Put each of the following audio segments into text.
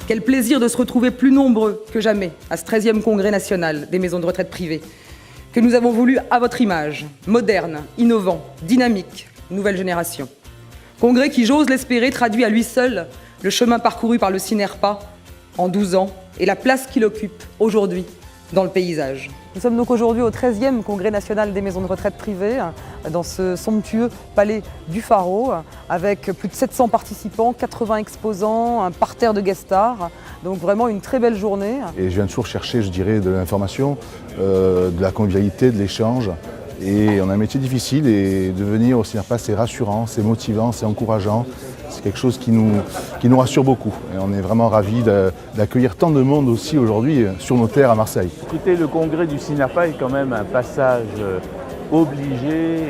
Quel plaisir de se retrouver plus nombreux que jamais à ce 13e congrès national des maisons de retraite privées, que nous avons voulu à votre image, moderne, innovant, dynamique, nouvelle génération. Congrès qui, j'ose l'espérer, traduit à lui seul le chemin parcouru par le CINERPA en 12 ans et la place qu'il occupe aujourd'hui dans le paysage. Nous sommes donc aujourd'hui au 13e Congrès national des maisons de retraite privées, dans ce somptueux palais du Pharo, avec plus de 700 participants, 80 exposants, un parterre de guest stars. Donc vraiment une très belle journée. Et je viens toujours chercher, je dirais, de l'information, de la convivialité, de l'échange. Et on a un métier difficile et de venir au CINERPA, c'est rassurant, c'est motivant, c'est encourageant. C'est quelque chose qui nous rassure beaucoup. Et on est vraiment ravis d'accueillir tant de monde aussi aujourd'hui sur nos terres à Marseille. Écoutez, le congrès du CINERPA est quand même un passage obligé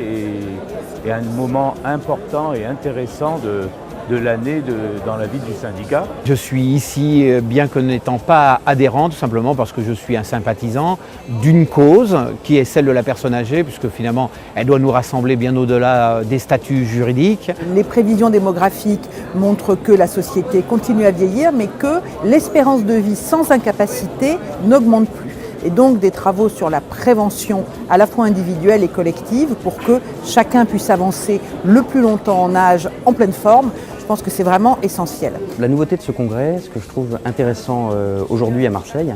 et un moment important et intéressant de l'année dans la vie du syndicat. Je suis ici, bien que n'étant pas adhérent, tout simplement parce que je suis un sympathisant d'une cause qui est celle de la personne âgée, puisque finalement elle doit nous rassembler bien au-delà des statuts juridiques. Les prévisions démographiques montrent que la société continue à vieillir, mais que l'espérance de vie sans incapacité n'augmente plus. Et donc des travaux sur la prévention à la fois individuelle et collective pour que chacun puisse avancer le plus longtemps en âge, en pleine forme. Je pense que c'est vraiment essentiel. La nouveauté de ce congrès, ce que je trouve intéressant aujourd'hui à Marseille,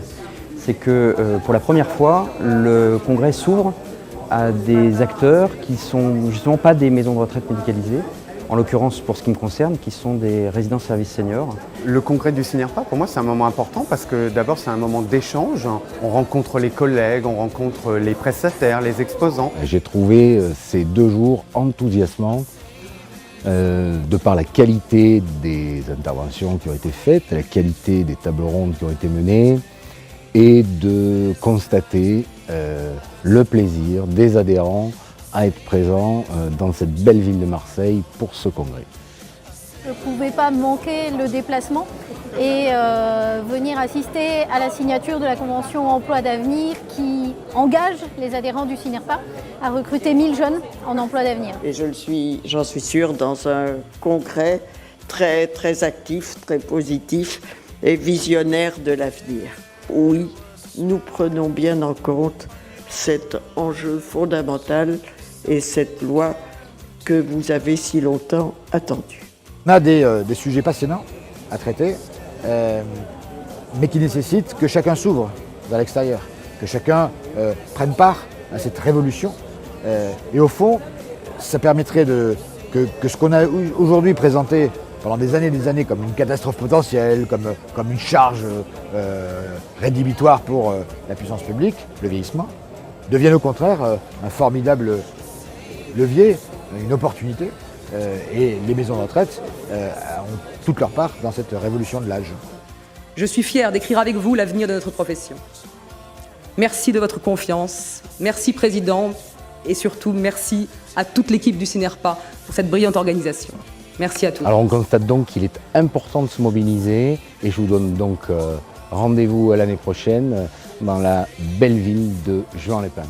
c'est que pour la première fois, le congrès s'ouvre à des acteurs qui ne sont justement pas des maisons de retraite médicalisées, en l'occurrence pour ce qui me concerne, qui sont des résidences services seniors. Le congrès du CINERPA, pour moi, c'est un moment important parce que d'abord, c'est un moment d'échange. On rencontre les collègues, on rencontre les prestataires, les exposants. J'ai trouvé ces 2 jours enthousiasmants de par la qualité des interventions qui ont été faites, la qualité des tables rondes qui ont été menées et de constater le plaisir des adhérents à être présents dans cette belle ville de Marseille pour ce congrès. Je ne pouvais pas manquer le déplacement et venir assister à la signature de la convention emploi d'avenir qui engage les adhérents du CINERPA à recruter 1000 jeunes en emploi d'avenir. Et j'en suis sûre, dans un congrès très, très actif, très positif et visionnaire de l'avenir. Oui, nous prenons bien en compte cet enjeu fondamental et cette loi que vous avez si longtemps attendue. On a des sujets passionnants à traiter, mais qui nécessitent que chacun s'ouvre vers l'extérieur, que chacun prenne part à cette révolution. Et au fond, ça permettrait que ce qu'on a aujourd'hui présenté pendant des années comme une catastrophe potentielle, comme une charge rédhibitoire pour la puissance publique, le vieillissement, devienne au contraire un formidable levier, une opportunité. Et les maisons de retraite ont toute leur part dans cette révolution de l'âge. Je suis fière d'écrire avec vous l'avenir de notre profession. Merci de votre confiance, merci Président, et surtout merci à toute l'équipe du CINERPA pour cette brillante organisation. Merci à tous. Alors on constate donc qu'il est important de se mobiliser et je vous donne donc rendez-vous à l'année prochaine dans la belle ville de Juan-les-Pins.